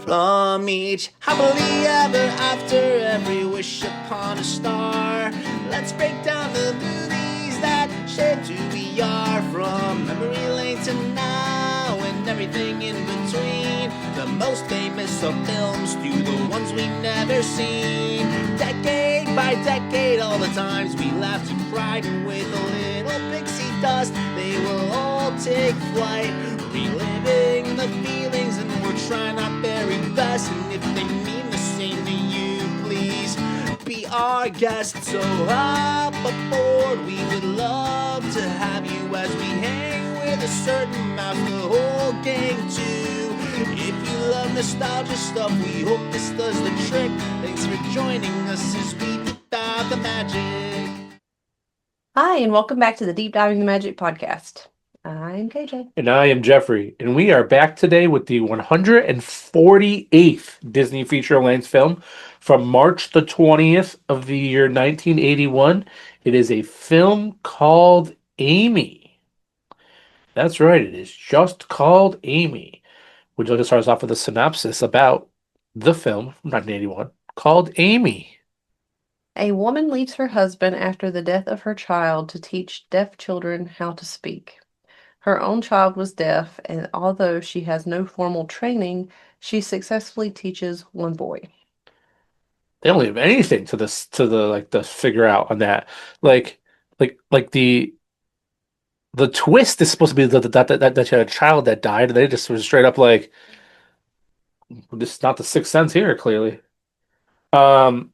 From each happily ever after, every wish upon a star. Let's break down the movies that shaped who we are. From memory lane to now and everything in between. The most famous of films to the ones we've never seen. Decade by decade, all the times we laughed and cried, and with a little pixie dust, they will all take flight. Reliving the feelings, and we're trying our very best. And if they mean the same to you, please be our guest. So hop aboard, we would love to have you as we hang with a certain mouth, the whole gang too. If you love nostalgia stuff, we hope this does the trick. Thanks for joining us as we deep dive the magic. Hi, and welcome back to the Deep Diving the Magic podcast. I'm KJ. And I am Jeffrey, and we are back today with the 148th Disney feature-length film from March the 20th of the year 1981. It is a film called Amy. That's right, it is just called Amy. Would you like to start us off with a synopsis about the film from 1981 called Amy? A woman leaves her husband after the death of her child to teach deaf children how to speak. Her own child was deaf, and although she has no formal training, she successfully teaches one boy. They don't leave anything to this to the figure out on that. Like the twist is supposed to be that you had a child that died, and they just were straight up like, this is not the Sixth Sense here, clearly. Um,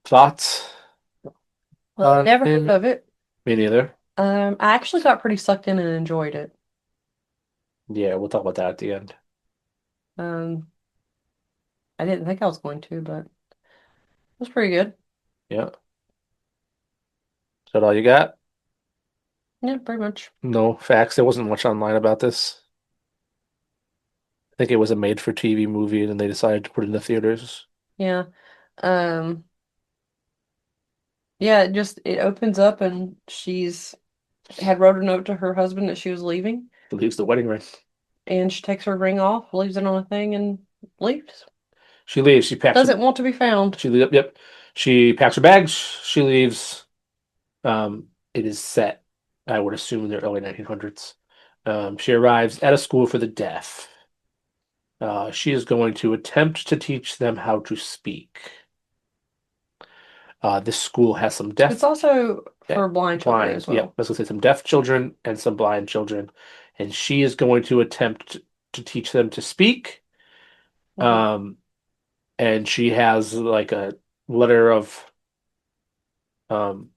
Thoughts Well, I on never heard him? of it. Me neither. I actually got pretty sucked in and enjoyed it. Yeah, we'll talk about that at the end. Um, I didn't think I was going to, but it was pretty good. Yeah. Is that all you got? Yeah, pretty much. No facts. There wasn't much online about this. I think it was a made-for-TV movie, and then they decided to put it in the theaters. Yeah. Um, yeah, it opens up and she's had wrote a note to her husband that she was leaving, Believes the wedding ring. and she takes her ring off, leaves it on a thing, and leaves. She leaves. She packs her. Doesn't want to be found. She leaves. Yep. She packs her bags. She leaves. It is set, I would assume, in the early 1900s. She arrives at a school for the deaf. She is going to attempt to teach them how to speak. This school has some It's deaf, also eh, for blind children blind, as yep, well. I was gonna say some deaf children and some blind children, and she is going to attempt to teach them to speak. Mhm. Um, and she has like a letter of um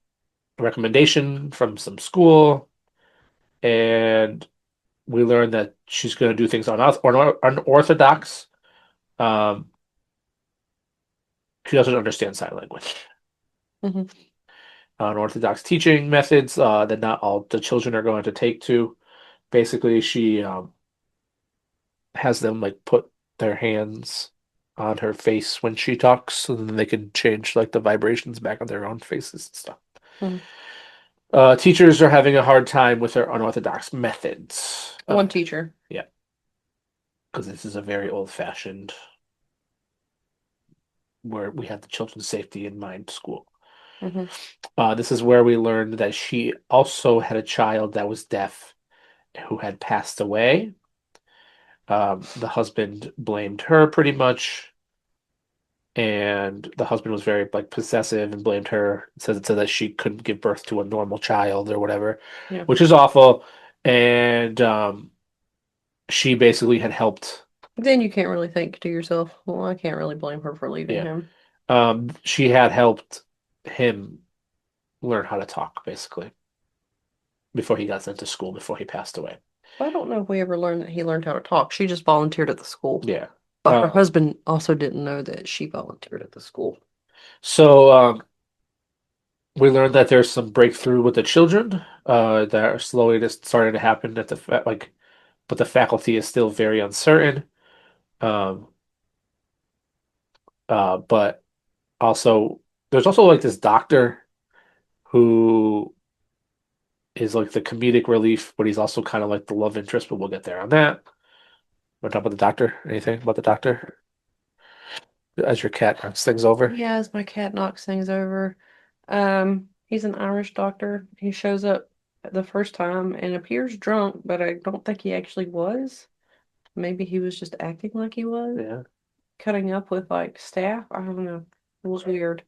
recommendation from some school, and we learn that she's going to do things unorthodox. Um, she doesn't understand sign language. Mhm. Unorthodox teaching methods that not all the children are going to take to. Basically, she has them like put their hands on her face when she talks, so then they can change like the vibrations back on their own faces and stuff. Mhm. Teachers are having a hard time with their unorthodox methods. One teacher. Yeah, because this is a very old-fashioned, where we have the children's safety in mind school. Mhm. This is where we learned that she also had a child that was deaf who had passed away. The husband blamed her pretty much, and the husband was very like possessive and blamed her. It said that she couldn't give birth to a normal child or whatever, Yeah. which is awful. And she basically had helped. Then you can't really think to yourself, well, I can't really blame her for leaving Yeah, him. she had helped him learn how to talk basically before he got sent to school before he passed away. I don't know if we ever learned that he learned how to talk. She just volunteered at the school. Yeah. But her husband also didn't know that she volunteered at the school. So we learned that there's some breakthrough with the children that are slowly just starting to happen at but the faculty is still very uncertain. Um, but also there's also like this doctor who is like the comedic relief, but he's also kind of like the love interest, but we'll get there on that. Want to talk about the doctor? Anything about the doctor? As your cat knocks things over. Yeah, as my cat knocks things over. He's an Irish doctor. He shows up the first time and appears drunk, but I don't think he actually was. Maybe he was just acting like he was, Yeah. cutting up with like staff. I don't know. It was weird.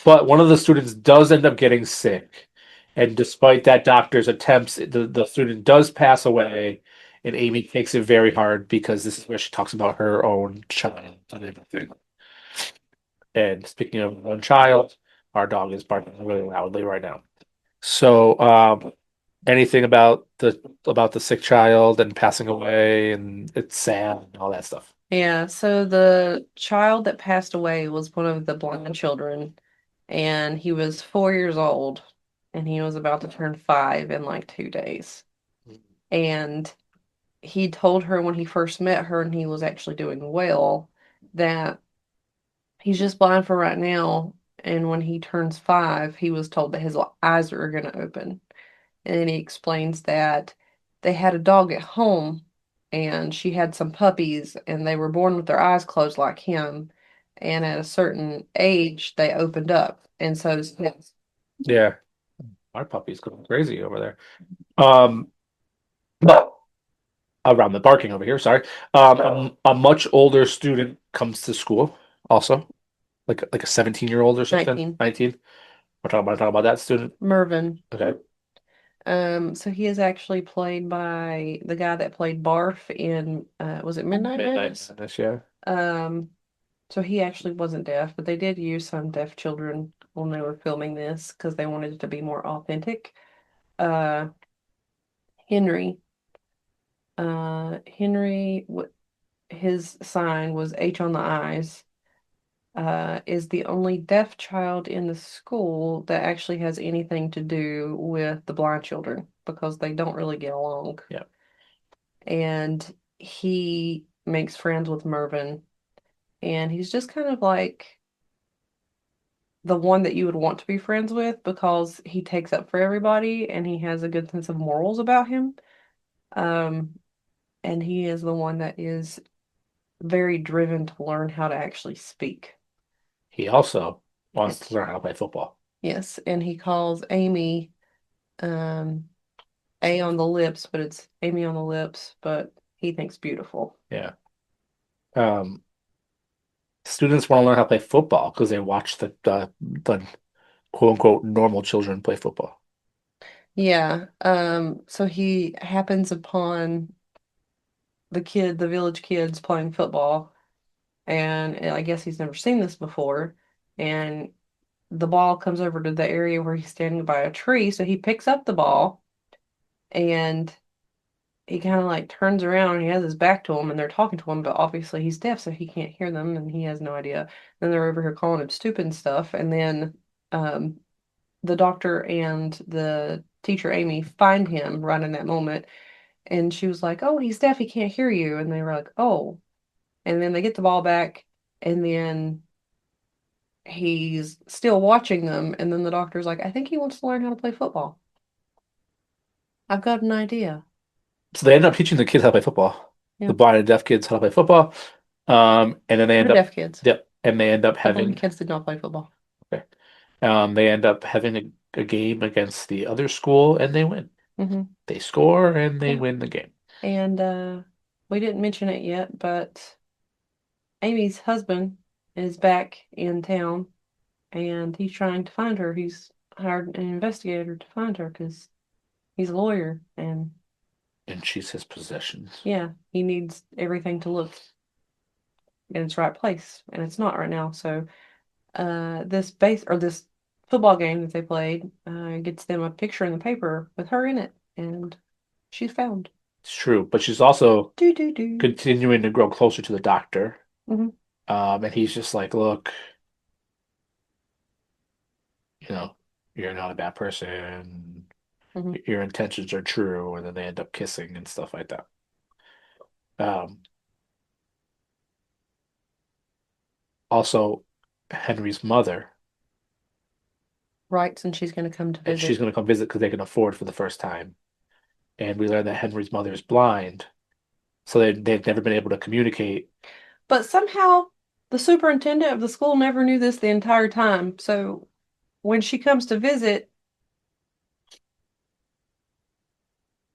But one of the students does end up getting sick, and despite that doctor's attempts, the student does pass away, and Amy takes it very hard because this is where she talks about her own child and everything. And speaking of her own child, our dog is barking really loudly right now. So, anything about the sick child and passing away, and it's sad and all that stuff. Yeah, so the child that passed away was one of the blind children, and he was 4 years old, and he was about to turn 5 in like 2 days. And he told her when he first met her and he was actually doing well that he's just blind for right now. And when he turns 5, he was told that his eyes are going to open. And then he explains that they had a dog at home and she had some puppies and they were born with their eyes closed like him. And at a certain age, they opened up. And so does his. Yeah, our puppy's going crazy over there. Um, but around the barking over here, sorry. A much older student comes to school also, like a 17-year-old or something. 19. 19. Talk about that student. Mervin. Okay. So he is actually played by the guy that played Barf in was it Midnight Madness? Madness, yeah. Um, so he actually wasn't deaf, but they did use some deaf children when they were filming this because they wanted it to be more authentic. Uh, Henry, Henry, his sign was H on the eyes. Is the only deaf child in the school that actually has anything to do with the blind children because they don't really get along. Yeah. And he makes friends with Mervin, and he's just kind of like the one that you would want to be friends with because he takes up for everybody and he has a good sense of morals about him. Um, and he is the one that is very driven to learn how to actually speak. He also wants to learn how to play football. Yes, and he calls Amy um A on the lips, but it's Amy on the lips, but he thinks beautiful. Yeah. Um, Students want to learn how to play football because they watch the quote unquote normal children play football. Yeah, so he happens upon the village kids playing football, and I guess he's never seen this before, and the ball comes over to the area where he's standing by a tree, so he picks up the ball and he kind of like turns around and he has his back to him and they're talking to him, but obviously he's deaf, so he can't hear them and he has no idea. Then they're over here calling him stupid and stuff, and then um, the doctor and the teacher Amy find him right in that moment, and she was like, "Oh, he's deaf, he can't hear you," and they were like, "Oh," and then they get the ball back, and then he's still watching them, and then the doctor's like, "I think he wants to learn how to play football. I've got an idea." So they end up teaching the kids how to play football. Yeah. The blind and deaf kids how to play football. And then they end The up deaf kids. yep, and they end up The blind having kids did not play football. okay. They end up having a game against the other school and they win. Hmm. They score and they Yeah. win the game. And we didn't mention it yet, but Amy's husband is back in town and he's trying to find her. He's hired an investigator to find her because he's a lawyer and And she's his possessions. yeah, he needs everything to look in its right place, and it's not right now. So this football game that they played gets them a picture in the paper with her in it, and she's found. It's true, but she's also Do do do. continuing to grow closer to the doctor. Hmm. And he's just like, look, you know, you're not a bad person. Hmm. Your intentions are true, and then they end up kissing and stuff like that. Um, Also, Henry's mother, Writes, and she's going to come to and she's visit. going to come visit because they can afford for the first time. And we learn that Henry's mother is blind, So they've never been able to communicate. But somehow the superintendent of the school never knew this the entire time. So when she comes to visit,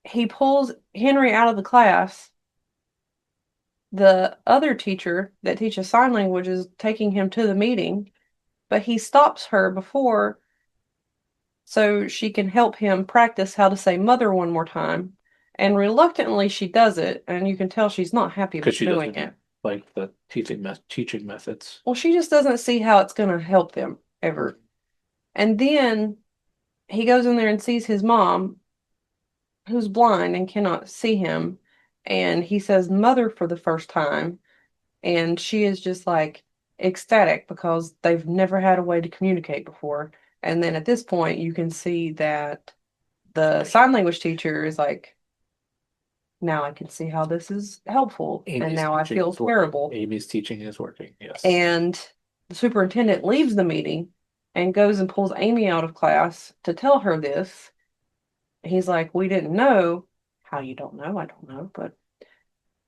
he pulls Henry out of the class. The other teacher that teaches sign language is taking him to the meeting, but he stops her before so she can help him practice how to say mother one more time. And reluctantly, she does it, and you can tell she's not happy Because about she doing doesn't it. like the teaching methods. Well, she just doesn't see how it's going to help them ever. And then he goes in there and sees his mom, who's blind and cannot see him. And he says mother for the first time. And she is just like ecstatic because they've never had a way to communicate before. And then at this point, you can see that the sign language teacher is like, now I can see how this is helpful. And Amy's now I teaching feel is working. terrible. Amy's teaching is working. Yes. And the superintendent leaves the meeting and goes and pulls Amy out of class to tell her this. He's like, we didn't know. How you don't know? I don't know. But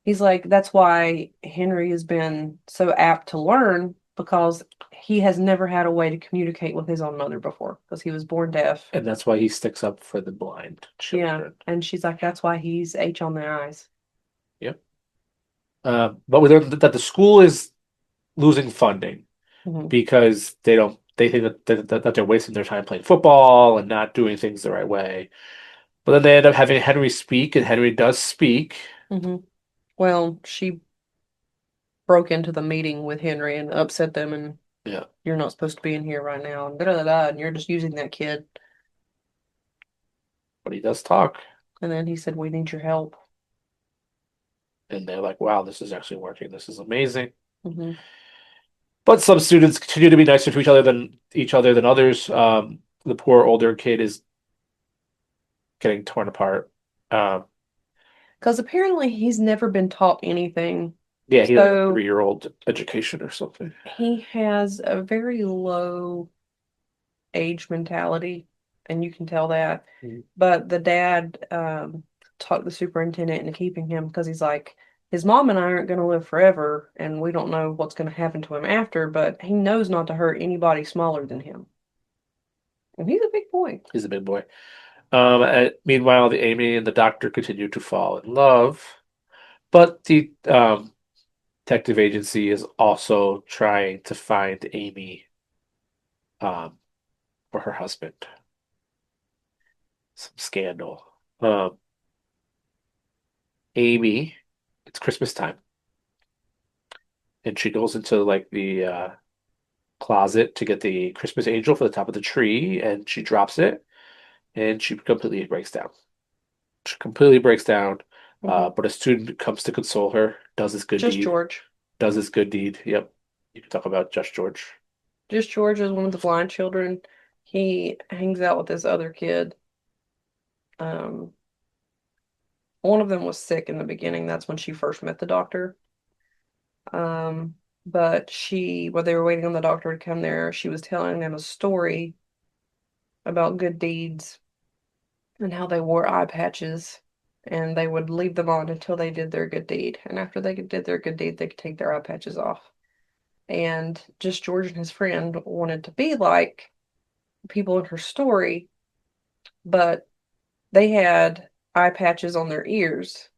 he's like, that's why Henry has been so apt to learn because he has never had a way to communicate with his own mother before because he was born deaf. And that's why he sticks up for the blind Yeah. children. And she's like, that's why he's H on their eyes. Yep. But we learned that the school is losing funding Mhm. because they think that they're wasting their time playing football and not doing things the right way. But then they end up having Henry speak, and Henry does speak. Mhm. Well, she broke into the meeting with Henry and upset them, and Yeah. you're not supposed to be in here right now, and da da da, and you're just using that kid. But he does talk. And then he said, "We need your help." And they're like, wow, this is actually working. This is amazing. Hmm. But some students continue to be nicer to each other than others. The poor older kid is getting torn apart. Um, Because apparently he's never been taught anything. yeah, he like So 3-year-old education or something. he has a very low age mentality, and you can tell that. Mhm. But the dad talked the superintendent into keeping him because he's like, his mom and I aren't going to live forever, and we don't know what's going to happen to him after, but he knows not to hurt anybody smaller than him. And he's a big boy. He's a big boy. Meanwhile, the Amy and the doctor continue to fall in love, but the detective agency is also trying to find Amy um, for her husband. Some scandal. Um, Amy, it's Christmas time, and she goes into like the closet to get the Christmas angel for the top of the tree, and she drops it, and she completely breaks down. She completely breaks down. Mhm. But a student comes to console her, does his good Just deed, George. does his good deed. Yep. You can talk about Just George. Just George is one of the blind children. He hangs out with this other kid. Um, one of them was sick in the beginning. That's when she first met the doctor. Um, but while they were waiting on the doctor to come there, she was telling them a story about good deeds and how they wore eye patches and they would leave them on until they did their good deed. And after they did their good deed, they could take their eye patches off. And just George and his friend wanted to be like people in her story, but they had eye patches on their ears.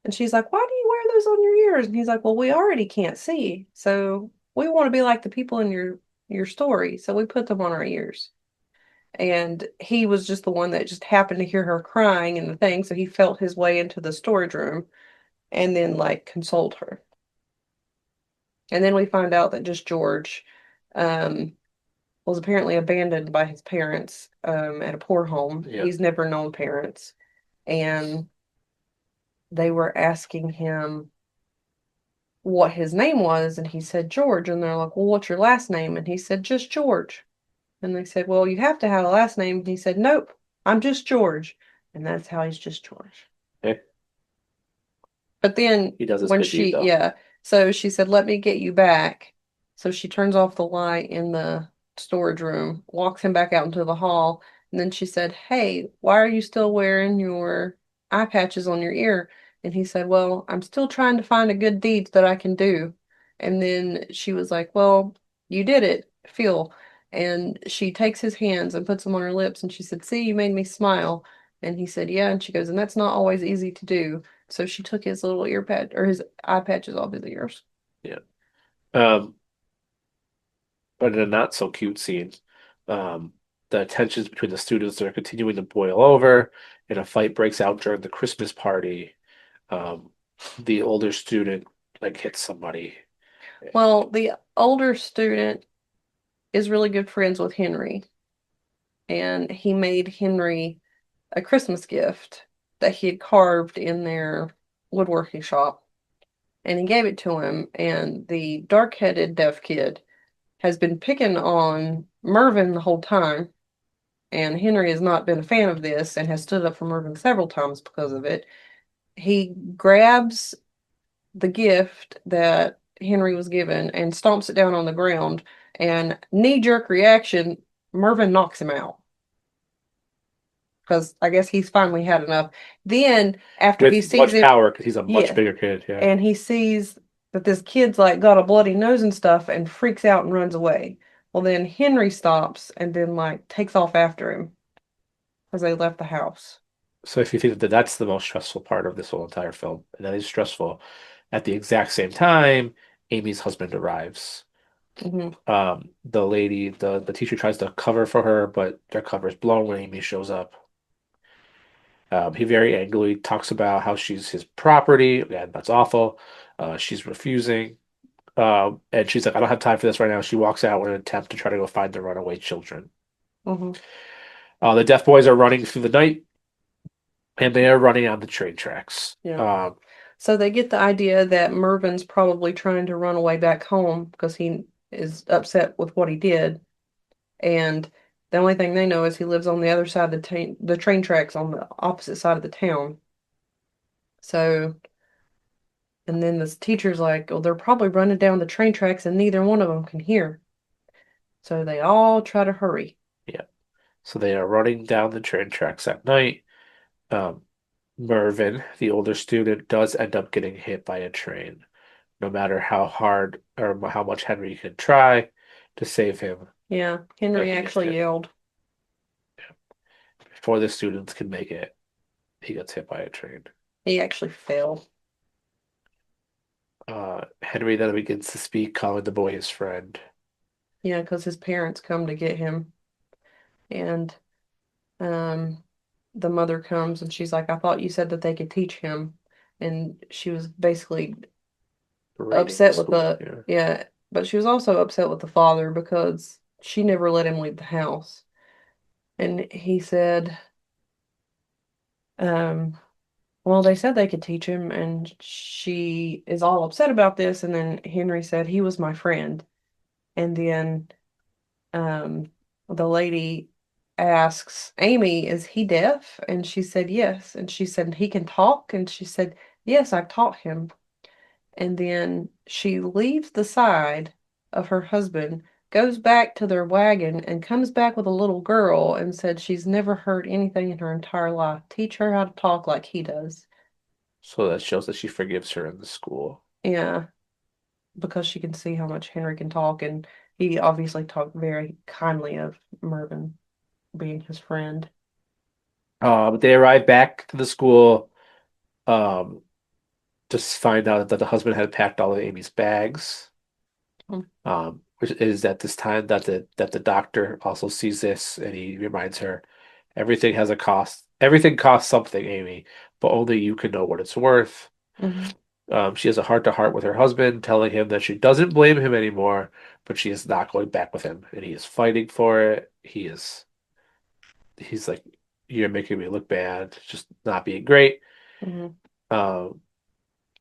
And she's like, "Why do you wear those on your ears?" And he's like, "Well, we already can't see. So we want to be like the people in your story. So we put them on our ears." And he was just the one that just happened to hear her crying and the thing, so he felt his way into the storage room and then like consoled her. And then we find out that just George um was apparently abandoned by his parents at a poor home. Yeah. He's never known parents. And they were asking him what his name was, and he said George. And they're like, "Well, what's your last name?" And he said, "Just George." And they said, "Well, you have to have a last name." And he said, "Nope, I'm just George." And that's how he's just George. Okay. But then He does his when good deed though. yeah, so she said, "Let me get you back." So she turns off the light in the storage room, walks him back out into the hall, and then she said, "Hey, why are you still wearing your eye patches on your ear?" And he said, well, I'm still trying to find a good deed that I can do. And then she was like, well, you did it, Phil. And she takes his hands and puts them on her lips. And she said, see, you made me smile. And he said, yeah. And she goes, and that's not always easy to do. So she took his little ear pad or his eye patches off his ears. Yeah. Um, but in a not so cute scene, um, the tensions between the students are continuing to boil over, and a fight breaks out during the Christmas party. Um, the older student like hits somebody. Well, the older student is really good friends with Henry. And he made Henry a Christmas gift that he had carved in their woodworking shop. And he gave it to him. And the dark-headed deaf kid has been picking on Mervyn the whole time. And Henry has not been a fan of this and has stood up for Mervyn several times because of it. He grabs the gift that Henry was given and stomps it down on the ground. And knee-jerk reaction, Mervyn knocks him out. Because I guess he's finally had enough. Then after he With sees much it, power because he's a much yeah, bigger kid. Yeah. and he sees that this kid's like got a bloody nose and stuff and freaks out and runs away. Well, then Henry stops and then like takes off after him as they left the house. So if you think that that's the most stressful part of this whole entire film, and that is stressful, at the exact same time, Amy's husband arrives. Hmm. The teacher tries to cover for her, but their cover is blown when Amy shows up. He very angrily talks about how she's his property. Yeah, that's awful. She's refusing. And she's like, I don't have time for this right now. She walks out in an attempt to try to go find the runaway children. Hmm. The deaf boys are running through the night, and they are running on the train tracks. Yeah. So they get the idea that Mervyn's probably trying to run away back home because he is upset with what he did. And the only thing they know is he lives on the other side of the train tracks on the opposite side of the town. So, and then this teacher's like, well, they're probably running down the train tracks and neither one of them can hear. So they all try to hurry. Yeah. So they are running down the train tracks at night. Um, Mervyn, the older student, does end up getting hit by a train, no matter how hard or how much Henry can try to save him. Yeah, Henry He gets actually hit. yelled. Before the students can make it, he gets hit by a train. He actually fell. Henry then begins to speak, calling the boy his friend. Yeah, because his parents come to get him. And um, the mother comes and she's like, I thought you said that they could teach him. And she was basically Berating the upset with school. the, yeah, but she was also upset with the father because she never let him leave the house. And he said, um, well, they said they could teach him, and she is all upset about this. And then Henry said he was my friend. And then um, the lady asks Amy, is he deaf? And she said yes. And she said he can talk. And she said, yes, I've taught him. And then she leaves the side of her husband, goes back to their wagon, and comes back with a little girl and said she's never heard anything in her entire life. Teach her how to talk like he does. So that shows that she forgives her in the school. Yeah, because she can see how much Henry can talk, and he obviously talked very kindly of Mervyn being his friend. But they arrive back to the school, um, just find out that the husband had packed all of Amy's bags. Mm. Which is at this time that the doctor also sees this and he reminds her, everything has a cost. Everything costs something, Amy, but only you can know what it's worth. Mhm. She has a heart-to-heart with her husband, telling him that she doesn't blame him anymore, but she is not going back with him, and he is fighting for it. He's like, you're making me look bad, just not being great. Mhm. Um,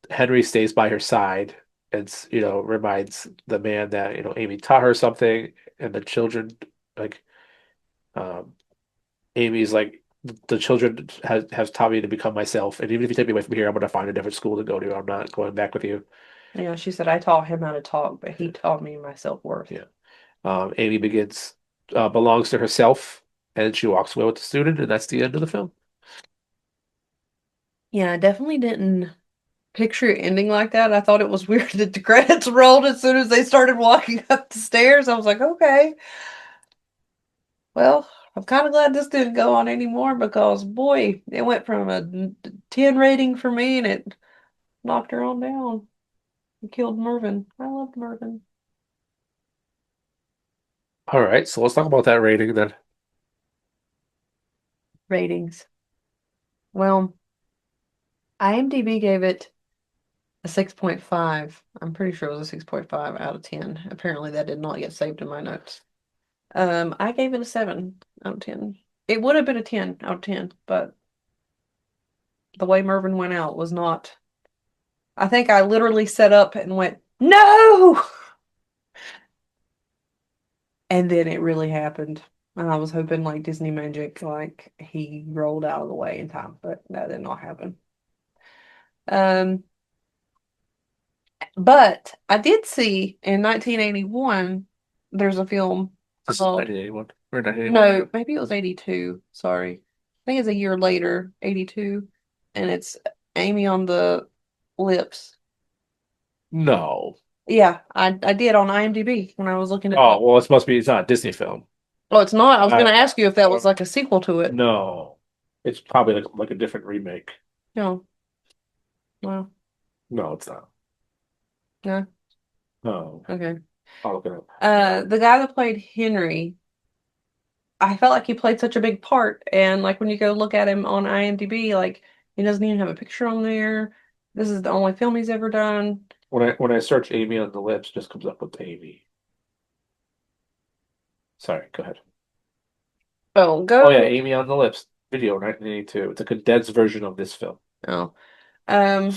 Henry stays by her side and reminds the man that Amy taught her something, and the children like um, Amy's like the children has taught me to become myself, and even if you take me away from here, I'm gonna find a different school to go to. I'm not going back with you. Yeah, she said I taught him how to talk, but he taught me my self-worth. Yeah. Amy belongs to herself, and she walks away with the student, and that's the end of the film. Yeah, I definitely didn't picture it ending like that. I thought it was weird that the credits rolled as soon as they started walking up the stairs. I was like, okay, well, I'm kind of glad this didn't go on anymore because, boy, it went from a 10 rating for me and it knocked her on down. It killed Mervyn. I loved Mervyn. All right, so let's talk about that rating then. Ratings. Well, IMDb gave it a 6.5. I'm pretty sure it was a 6.5 out of 10. Apparently, that did not get saved in my notes. I gave it a 7 out of 10. It would have been a 10 out of 10, but the way Mervyn went out was not. I think I literally set up and went, no! And then it really happened. And I was hoping like Disney magic, like he rolled out of the way in time, but that did not happen. Um, but I did see in 1981, there's a film This is called, 1981 or 1981? no, maybe it was 82. Sorry. I think it's a year later, 82. And it's Amy on the Lips. No. Yeah, I did on IMDb when I was looking it Oh, up. well, it's not a Disney film. Oh, it's not. I was going Uh, to ask you if that was like a sequel to it. no. It's probably like a different remake. No. Well, No, it's not. no. No. Okay. I'll look it up. The guy that played Henry, I felt like he played such a big part, and like when you go look at him on IMDb, like he doesn't even have a picture on there. This is the only film he's ever done. When I search Amy on the Lips, it just comes up with Amy. Sorry, go ahead. Oh, Oh yeah, go. Amy on the Lips video 1982. It's a condensed version of this film. Oh. Um,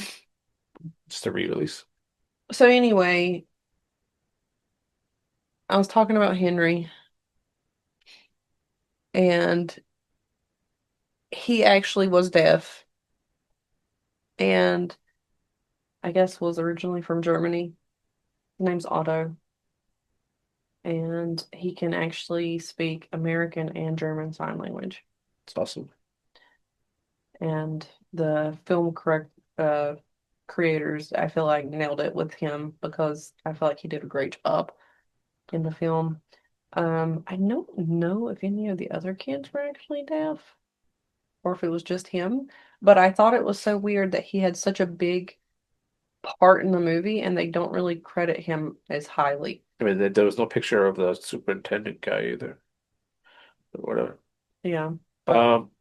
Just a re-release. so anyway, I was talking about Henry, and he actually was deaf, and I guess was originally from Germany. His name's Otto, and he can actually speak American and German Sign Language. It's awesome. And the film correct creators, I feel like nailed it with him because I feel like he did a great job in the film. I don't know if any of the other kids were actually deaf or if it was just him, but I thought it was so weird that he had such a big part in the movie and they don't really credit him as highly. I mean, there was no picture of the superintendent guy either, or whatever. Yeah, but Um,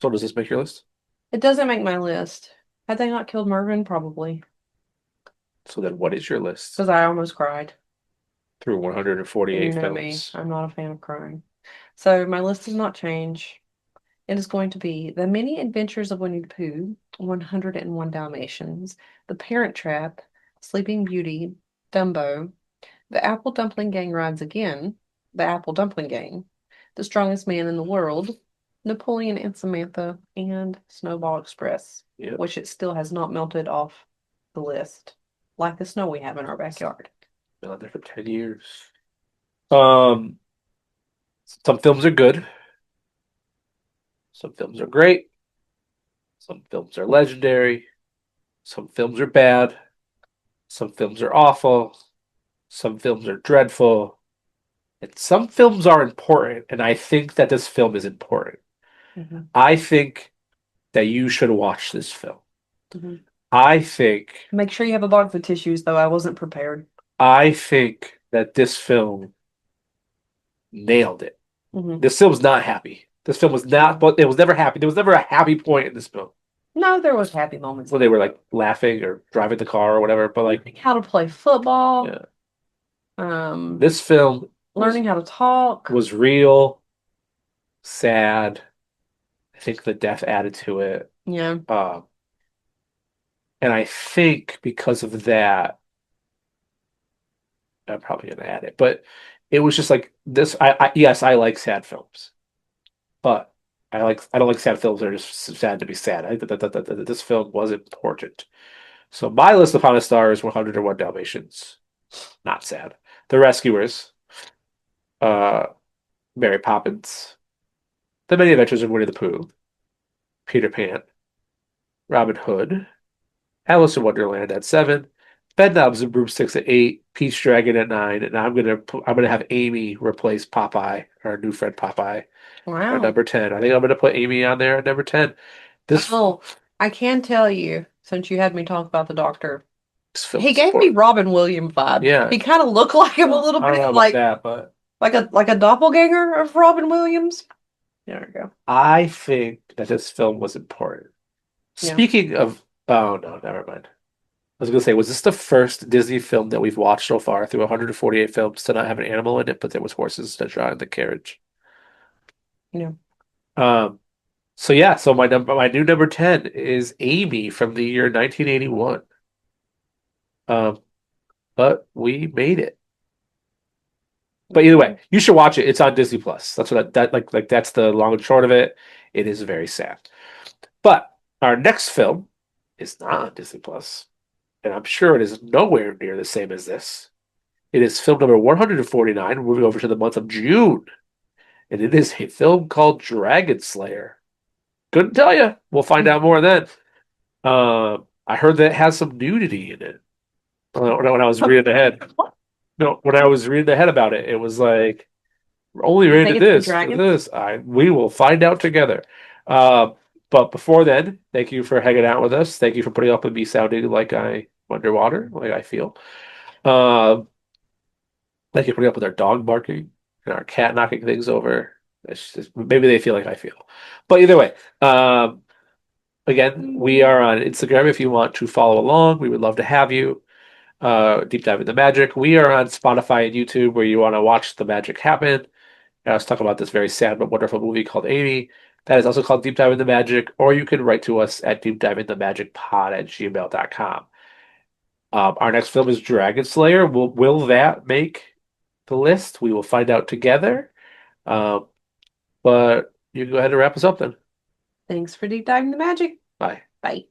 so does this make your list? it doesn't make my list. Had they not killed Mervyn? Probably. So then, what is your list Because I almost cried. through And you 148 know me, films? I'm not a fan of crying. So my list does not change. It is going to be The Many Adventures of Winnie the Pooh, 101 Dalmatians, The Parent Trap, Sleeping Beauty, Dumbo, The Apple Dumpling Gang Rides Again, The Apple Dumpling Gang, The Strongest Man in the World, Napoleon and Samantha, and Snowball Express, Yep, which it still has not melted off the list, like the snow we have in our backyard. been on there for 10 years. Um, some films are good. Some films are great. Some films are legendary. Some films are bad. Some films are awful. Some films are dreadful. And some films are important. And I think that this film is important. Mhm, I think that you should watch this film. mhm. I think Make sure you have a box of tissues, though. I wasn't prepared. I think that this film nailed it. Hmm. This film's not happy. This film was not, but it was never happy. There was never a happy point in this film No, there was happy moments. where they were like laughing or driving the car or whatever. But like, Learning how to play football, yeah, um, this film was learning how to talk. was real, sad. I think the death added to it. Yeah. Um, and I think because of that, I'm probably gonna add it. But it was just like this. Yes, I like sad films, but I don't like sad films that are just sad to be sad. I think that this film was important. So my list of Pawn Stars 101 Dalmatians. Not sad. The Rescuers, uh, Mary Poppins, The Many Adventures of Winnie the Pooh, Peter Pan, Robin Hood, Alice in Wonderland at 7, Bedknobs and Broomsticks at 8, Peach Dragon at 9, and I'm gonna have Amy replace Popeye, our new friend Popeye, at Wow. number 10. I think I'm gonna put Amy on there at number 10. This Oh, I can tell you, since you had me talk about the doctor, this film he is gave me important. Robin Williams vibes. Yeah, He kind of looked like him a little I don't know bit, about that, but like a doppelganger of Robin Williams. There we go. I think that this film was important. Yeah. Speaking of, oh no, never mind. I was gonna say, was this the first Disney film that we've watched so far through 148 films to not have an animal in it, but there was horses that draw in the carriage? Yeah. Um, so yeah, so my new number 10 is Amy from the year 1981. Um, but we made it. But either way, you should watch it. It's on Disney Plus. That's what that that's the long and short of it. It is very sad. But our next film is not on Disney Plus, and I'm sure it is nowhere near the same as this. It is film number 149, moving over to the month of June, and it is a film called Dragon Slayer. Couldn't tell you. We'll find out more then. I heard that it has some nudity in it. When I was reading ahead, no, when I was reading ahead about it, it was like we're only You think rated it's the this for dragons? this. We will find out together. Uh, but before then, thank you for hanging out with us. Thank you for putting up with me sounding like I underwater, like I feel. Uh, Thank you for putting up with our dog barking and our cat knocking things over. It's just, maybe they feel like I feel. But either way, again, we are on Instagram if you want to follow along. We would love to have you. Deep Dive into Magic. We are on Spotify and YouTube where you want to watch the magic happen. I was talking about this very sad but wonderful movie called Amy. That is also called Deep Dive into Magic, or you can write to us at deepdiveinthemagicpod@gmail.com. Our next film is Dragon Slayer. Will that make the list? We will find out together. Um, but you can go ahead and wrap us up then. Thanks for deep diving the magic. Bye. Bye.